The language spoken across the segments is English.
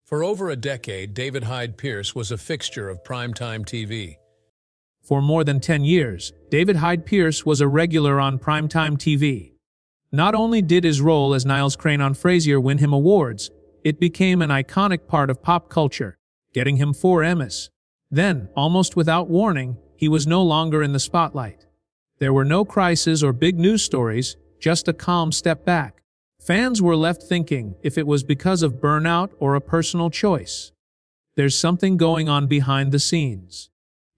For over a decade, David Hyde Pierce was a fixture of primetime TV. For more than 10 years, David Hyde Pierce was a regular on primetime TV. Not only did his role as Niles Crane on Frasier win him awards, it became an iconic part of pop culture, getting him 4 Emmys. Then, almost without warning, he was no longer in the spotlight. There were no crises or big news stories, just a calm step back. Fans were left thinking if it was because of burnout or a personal choice. There's something going on behind the scenes.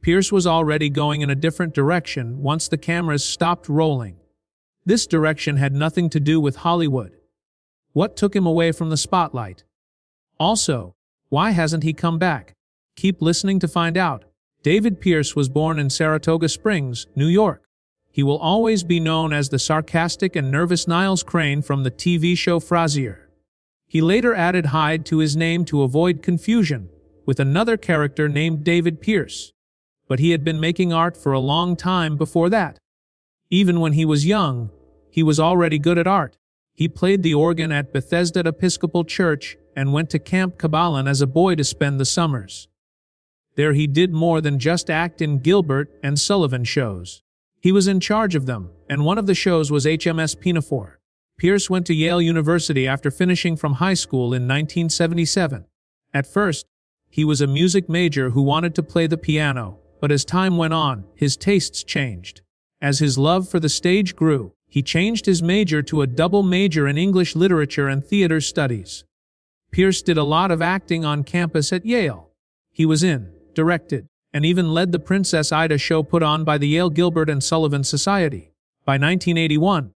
Pierce was already going in a different direction once the cameras stopped rolling. This direction had nothing to do with Hollywood. What took him away from the spotlight? Also, why hasn't he come back? Keep listening to find out. David Pierce was born in Saratoga Springs, New York. He will always be known as the sarcastic and nervous Niles Crane from the TV show Frasier. He later added Hyde to his name to avoid confusion with another character named David Pierce. But he had been making art for a long time before that. Even when he was young, he was already good at art. He played the organ at Bethesda Episcopal Church and went to Camp Cabalan as a boy to spend the summers. There he did more than just act in Gilbert and Sullivan shows. He was in charge of them, and one of the shows was HMS Pinafore. Pierce went to Yale University after finishing from high school in 1977. At first, he was a music major who wanted to play the piano, but as time went on, his tastes changed. As his love for the stage grew, he changed his major to a double major in English literature and theater studies. Pierce did a lot of acting on campus at Yale. He was in, directed, and even led the Princess Ida show put on by the Yale Gilbert and Sullivan Society. By 1981,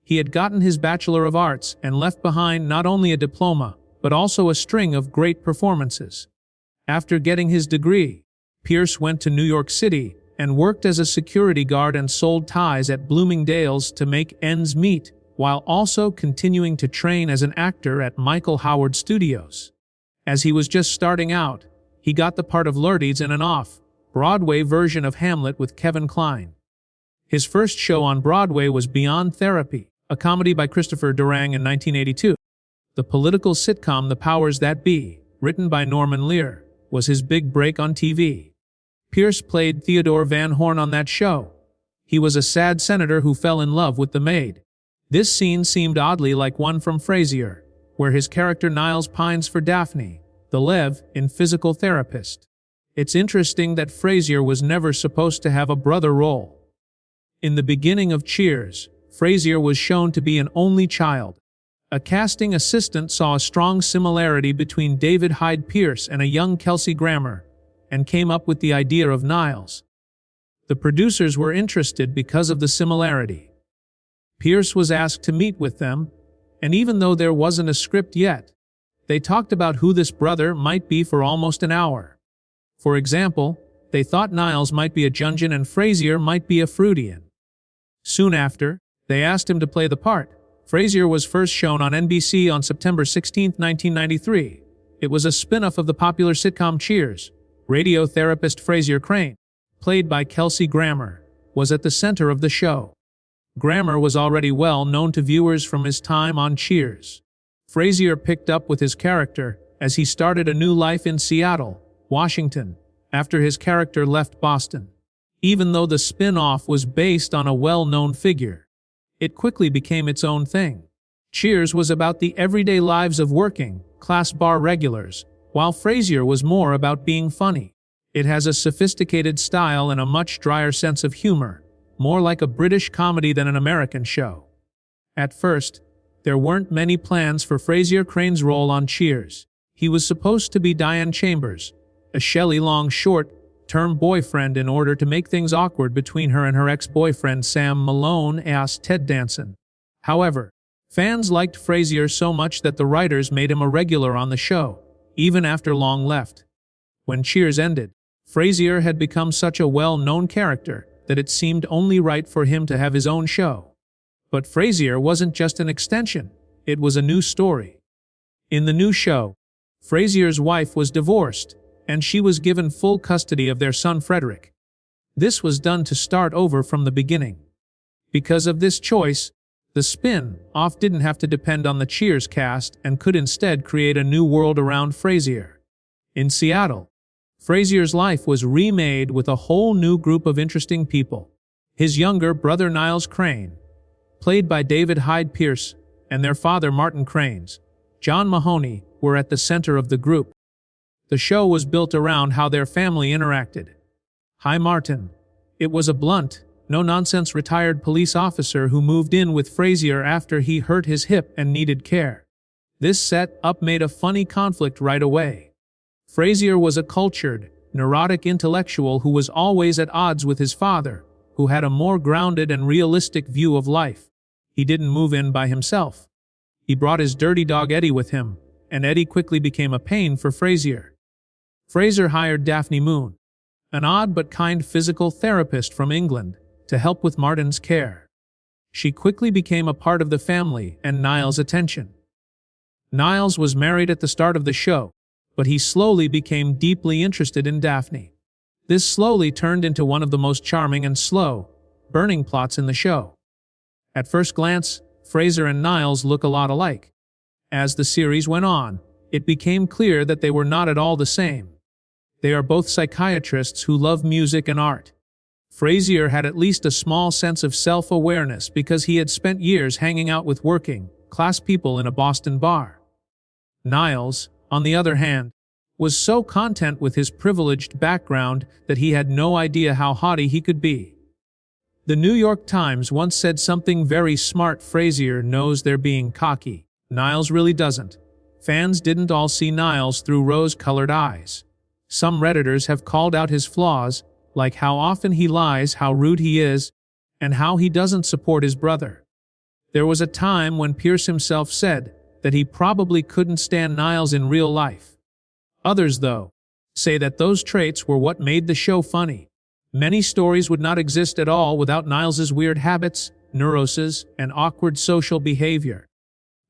he had gotten his Bachelor of Arts and left behind not only a diploma, but also a string of great performances. After getting his degree, Pierce went to New York City and worked as a security guard and sold ties at Bloomingdale's to make ends meet, while also continuing to train as an actor at Michael Howard Studios. As he was just starting out, he got the part of Laertes in an off-Broadway version of Hamlet with Kevin Kline. His first show on Broadway was Beyond Therapy, a comedy by Christopher Durang in 1982. The political sitcom The Powers That Be, written by Norman Lear, was his big break on TV. Pierce played Theodore Van Horn on that show. He was a sad senator who fell in love with the maid. This scene seemed oddly like one from Frasier, where his character Niles pines for Daphne, the Lev, in Physical Therapist. It's interesting that Frasier was never supposed to have a brother role. In the beginning of Cheers, Frasier was shown to be an only child. A casting assistant saw a strong similarity between David Hyde Pierce and a young Kelsey Grammer, and came up with the idea of Niles. The producers were interested because of the similarity. Pierce was asked to meet with them, and even though there wasn't a script yet, they talked about who this brother might be for almost an hour. For example, they thought Niles might be a Jungian and Frasier might be a Freudian. Soon after, they asked him to play the part. Frasier was first shown on NBC on September 16, 1993. It was a spin-off of the popular sitcom Cheers. Radio therapist Frasier Crane, played by Kelsey Grammer, was at the center of the show. Grammer was already well known to viewers from his time on Cheers. Frasier picked up with his character as he started a new life in Seattle, Washington, after his character left Boston. Even though the spin-off was based on a well-known figure, it quickly became its own thing. Cheers was about the everyday lives of working class bar regulars, while Frasier was more about being funny. It has a sophisticated style and a much drier sense of humor, more like a British comedy than an American show. At first, there weren't many plans for Frasier Crane's role on Cheers. He was supposed to be Diane Chambers, a Shelley Long short-term boyfriend, in order to make things awkward between her and her ex-boyfriend Sam Malone as Ted Danson. However, fans liked Frasier so much that the writers made him a regular on the show, even after Long left. When Cheers ended, Frasier had become such a well-known character that it seemed only right for him to have his own show. But Frasier wasn't just an extension, it was a new story. In the new show, Frasier's wife was divorced, and she was given full custody of their son Frederick. This was done to start over from the beginning. Because of this choice, The spin-off didn't have to depend on the Cheers cast and could instead create a new world around Frasier. In Seattle, Frasier's life was remade with a whole new group of interesting people. His younger brother Niles Crane, played by David Hyde Pierce, and their father Martin Crane's John Mahoney, were at the center of the group. The show was built around how their family interacted. Hi Martin. It was a blunt, no-nonsense retired police officer who moved in with Frasier after he hurt his hip and needed care. This set-up made a funny conflict right away. Frasier was a cultured, neurotic intellectual who was always at odds with his father, who had a more grounded and realistic view of life. He didn't move in by himself. He brought his dirty dog Eddie with him, and Eddie quickly became a pain for Frasier. Frasier hired Daphne Moon, an odd but kind physical therapist from England, to help with Martin's care. She quickly became a part of the family and Niles' attention. Niles was married at the start of the show, but he slowly became deeply interested in Daphne. This slowly turned into one of the most charming and slow, burning plots in the show. At first glance, Frasier and Niles look a lot alike. As the series went on, it became clear that they were not at all the same. They are both psychiatrists who love music and art. Frasier had at least a small sense of self-awareness because he had spent years hanging out with working-class people in a Boston bar. Niles, on the other hand, was so content with his privileged background that he had no idea how haughty he could be. The New York Times once said something very smart: Frasier knows they're being cocky. Niles really doesn't. Fans didn't all see Niles through rose-colored eyes. Some Redditors have called out his flaws, like how often he lies, how rude he is, and how he doesn't support his brother. There was a time when Pierce himself said that he probably couldn't stand Niles in real life. Others, though, say that those traits were what made the show funny. Many stories would not exist at all without Niles's weird habits, neuroses, and awkward social behavior.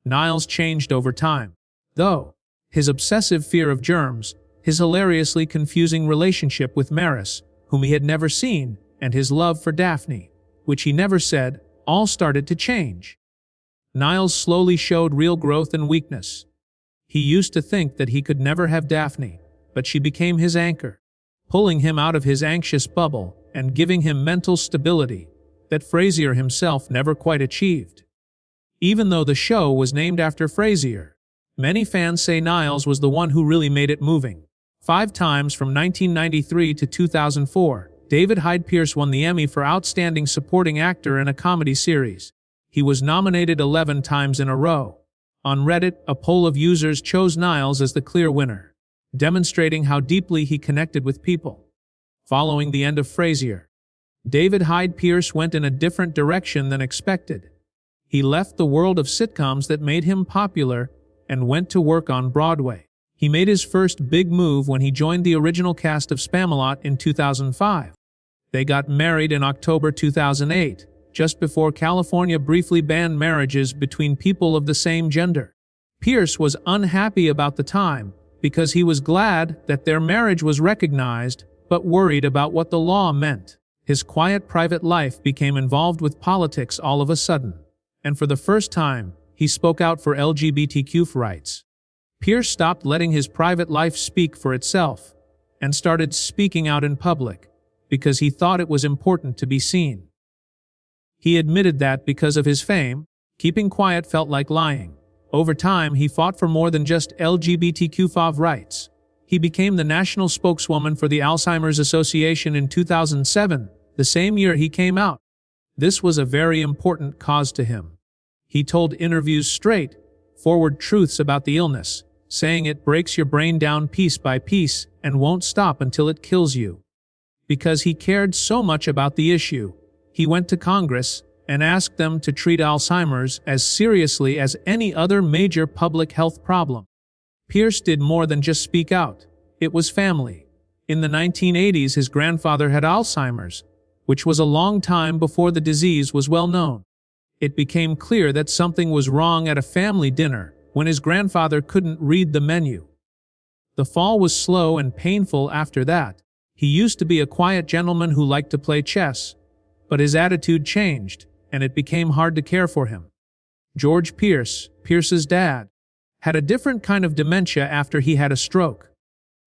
Niles changed over time, though. His obsessive fear of germs, his hilariously confusing relationship with Maris, whom he had never seen, and his love for Daphne, which he never said, all started to change. Niles slowly showed real growth and weakness. He used to think that he could never have Daphne, but she became his anchor, pulling him out of his anxious bubble and giving him mental stability that Frasier himself never quite achieved. Even though the show was named after Frasier, many fans say Niles was the one who really made it moving. 5 times from 1993 to 2004, David Hyde Pierce won the Emmy for Outstanding Supporting Actor in a Comedy Series. He was nominated 11 times in a row. On Reddit, a poll of users chose Niles as the clear winner, demonstrating how deeply he connected with people. Following the end of Frasier, David Hyde Pierce went in a different direction than expected. He left the world of sitcoms that made him popular and went to work on Broadway. He made his first big move when he joined the original cast of Spamalot in 2005. They got married in October 2008, just before California briefly banned marriages between people of the same gender. Pierce was unhappy about the time because he was glad that their marriage was recognized, but worried about what the law meant. His quiet private life became involved with politics all of a sudden, and for the first time, he spoke out for LGBTQ rights. Pierce stopped letting his private life speak for itself and started speaking out in public because he thought it was important to be seen. He admitted that because of his fame, keeping quiet felt like lying. Over time, he fought for more than just LGBTQ rights. He became the national spokeswoman for the Alzheimer's Association in 2007, the same year he came out. This was a very important cause to him. He told interviews straightforward truths about the illness, saying it breaks your brain down piece by piece and won't stop until it kills you. Because he cared so much about the issue, he went to Congress and asked them to treat Alzheimer's as seriously as any other major public health problem. Pierce did more than just speak out. It was family. In the 1980s, his grandfather had Alzheimer's, which was a long time before the disease was well known. It became clear that something was wrong at a family dinner when his grandfather couldn't read the menu. The fall was slow and painful after that. He used to be a quiet gentleman who liked to play chess, but his attitude changed, and it became hard to care for him. George Pierce, Pierce's dad, had a different kind of dementia after he had a stroke.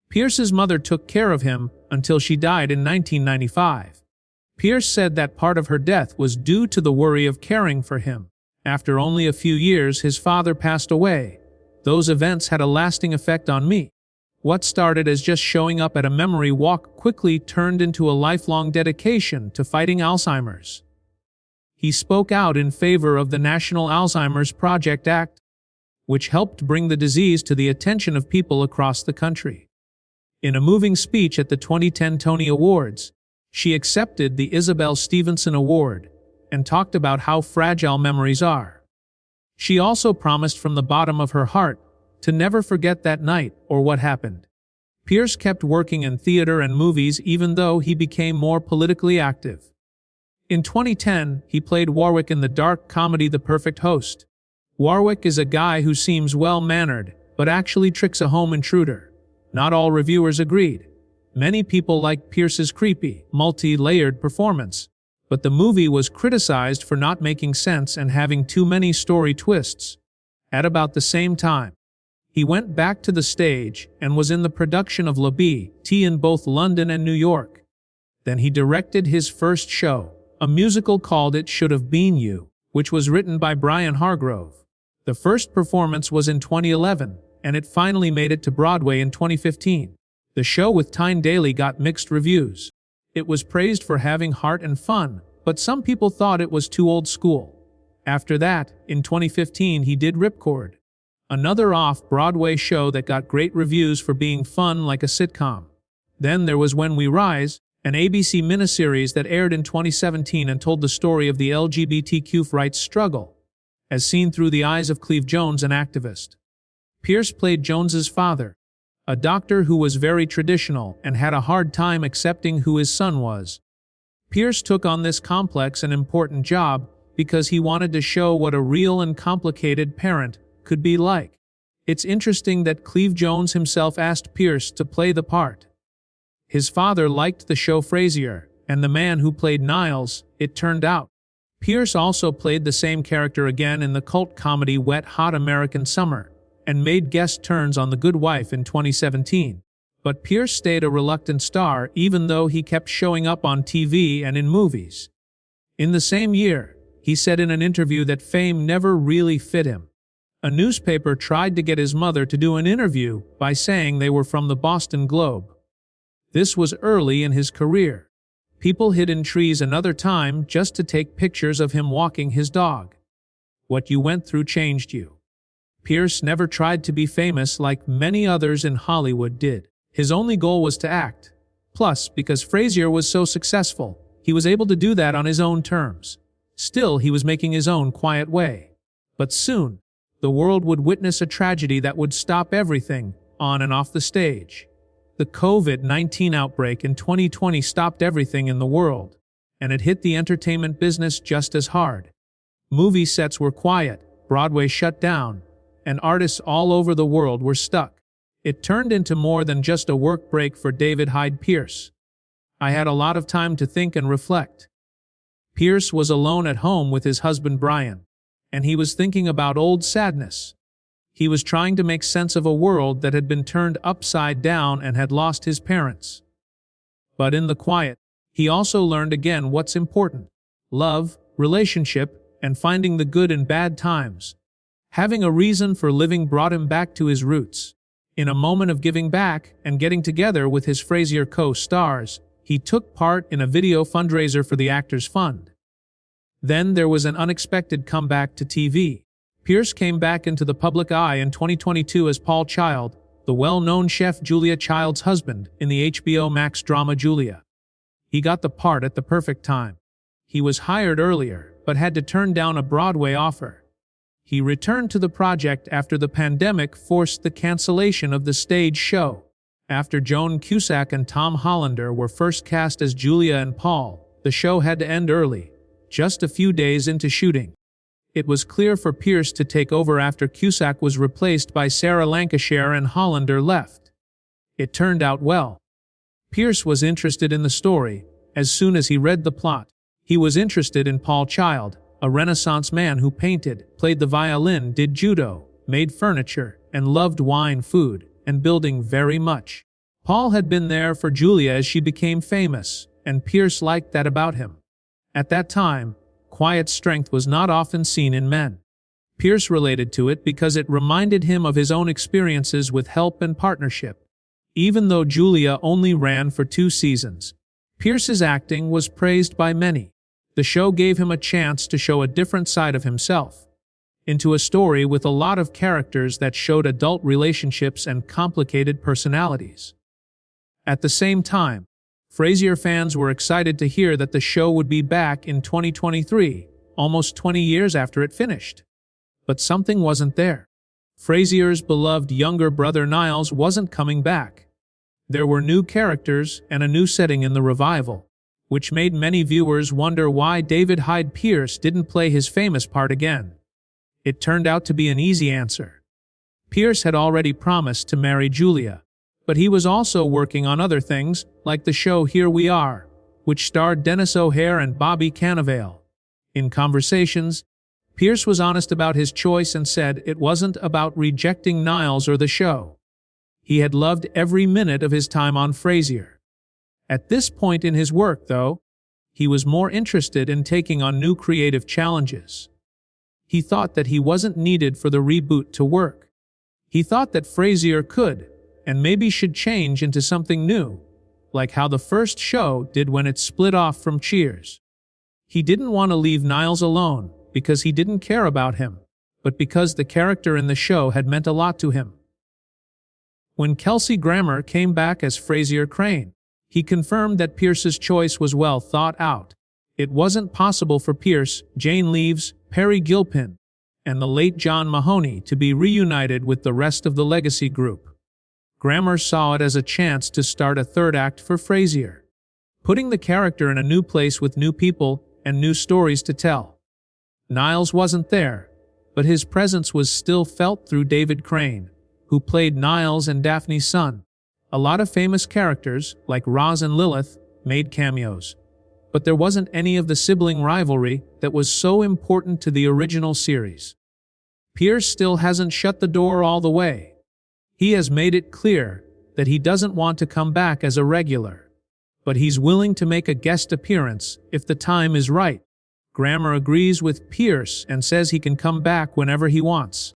Pierce's mother took care of him until she died in 1995. Pierce said that part of her death was due to the worry of caring for him. After only a few years, his father passed away. Those events had a lasting effect on me. What started as just showing up at a memory walk quickly turned into a lifelong dedication to fighting Alzheimer's. He spoke out in favor of the National Alzheimer's Project Act, which helped bring the disease to the attention of people across the country. In a moving speech at the 2010 Tony Awards, she accepted the Isabel Stevenson Award and talked about how fragile memories are. She also promised from the bottom of her heart to never forget that night or what happened. Pierce kept working in theater and movies even though he became more politically active. In 2010, he played Warwick in the dark comedy The Perfect Host. Warwick is a guy who seems well-mannered, but actually tricks a home intruder. Not all reviewers agreed. Many people liked Pierce's creepy, multi-layered performance, but the movie was criticized for not making sense and having too many story twists. At about the same time, he went back to the stage and was in the production of La Bee in both London and New York. Then he directed his first show, a musical called It Should Have Been You, which was written by Brian Hargrove. The first performance was in 2011, and it finally made it to Broadway in 2015. The show with Tyne Daly got mixed reviews. It was praised for having heart and fun, but some people thought it was too old school. After that, in 2015 he did Ripcord, another off-Broadway show that got great reviews for being fun like a sitcom. Then there was When We Rise, an ABC miniseries that aired in 2017 and told the story of the LGBTQ rights struggle, as seen through the eyes of Cleve Jones, an activist. Pierce played Jones's father, a doctor who was very traditional and had a hard time accepting who his son was. Pierce took on this complex and important job because he wanted to show what a real and complicated parent could be like. It's interesting that Cleve Jones himself asked Pierce to play the part. His father liked the show Frasier, and the man who played Niles, it turned out. Pierce also played the same character again in the cult comedy Wet Hot American Summer, and made guest turns on The Good Wife in 2017. But Pierce stayed a reluctant star even though he kept showing up on TV and in movies. In the same year, he said in an interview that fame never really fit him. A newspaper tried to get his mother to do an interview by saying they were from the Boston Globe. This was early in his career. People hid in trees another time just to take pictures of him walking his dog. What you went through changed you. Pierce never tried to be famous like many others in Hollywood did. His only goal was to act. Plus, because Frasier was so successful, he was able to do that on his own terms. Still, he was making his own quiet way. But soon, the world would witness a tragedy that would stop everything, on and off the stage. The COVID-19 outbreak in 2020 stopped everything in the world, and it hit the entertainment business just as hard. Movie sets were quiet, Broadway shut down, and artists all over the world were stuck. It turned into more than just a work break for David Hyde Pierce. I had a lot of time to think and reflect. Pierce was alone at home with his husband Brian, and he was thinking about old sadness. He was trying to make sense of a world that had been turned upside down and had lost his parents. But in the quiet, he also learned again what's important: love, relationship, and finding the good in bad times. Having a reason for living brought him back to his roots. In a moment of giving back and getting together with his Frasier co-stars, he took part in a video fundraiser for the Actors Fund. Then there was an unexpected comeback to TV. Pierce came back into the public eye in 2022 as Paul Child, the well-known chef Julia Child's husband, in the HBO Max drama Julia. He got the part at the perfect time. He was hired earlier, but had to turn down a Broadway offer. He returned to the project after the pandemic forced the cancellation of the stage show. After Joan Cusack and Tom Hollander were first cast as Julia and Paul, the show had to end early, just a few days into shooting. It was clear for Pierce to take over after Cusack was replaced by Sarah Lancashire and Hollander left. It turned out well. Pierce was interested in the story. As soon as he read the plot, he was interested in Paul Child, a Renaissance man who painted, played the violin, did judo, made furniture, and loved wine, food, and building very much. Paul had been there for Julia as she became famous, and Pierce liked that about him. At that time, quiet strength was not often seen in men. Pierce related to it because it reminded him of his own experiences with help and partnership. Even though Julia only ran for 2 seasons, Pierce's acting was praised by many. The show gave him a chance to show a different side of himself, into a story with a lot of characters that showed adult relationships and complicated personalities. At the same time, Frasier fans were excited to hear that the show would be back in 2023, almost 20 years after it finished. But something wasn't there. Frasier's beloved younger brother Niles wasn't coming back. There were new characters and a new setting in the revival, which made many viewers wonder why David Hyde Pierce didn't play his famous part again. It turned out to be an easy answer. Pierce had already promised to marry Julia, but he was also working on other things, like the show Here We Are, which starred Dennis O'Hare and Bobby Cannavale. In conversations, Pierce was honest about his choice and said it wasn't about rejecting Niles or the show. He had loved every minute of his time on Frasier. At this point in his work, though, he was more interested in taking on new creative challenges. He thought that he wasn't needed for the reboot to work. He thought that Frasier could, and maybe should change into something new, like how the first show did when it split off from Cheers. He didn't want to leave Niles alone because he didn't care about him, but because the character in the show had meant a lot to him. When Kelsey Grammer came back as Frasier Crane, he confirmed that Pierce's choice was well thought out. It wasn't possible for Pierce, Jane Leeves, Perry Gilpin, and the late John Mahoney to be reunited with the rest of the Legacy group. Grammer saw it as a chance to start a third act for Frasier, putting the character in a new place with new people and new stories to tell. Niles wasn't there, but his presence was still felt through David Crane, who played Niles and Daphne's son. A lot of famous characters, like Roz and Lilith, made cameos, but there wasn't any of the sibling rivalry that was so important to the original series. Pierce still hasn't shut the door all the way. He has made it clear that he doesn't want to come back as a regular, but he's willing to make a guest appearance if the time is right. Grammer agrees with Pierce and says he can come back whenever he wants.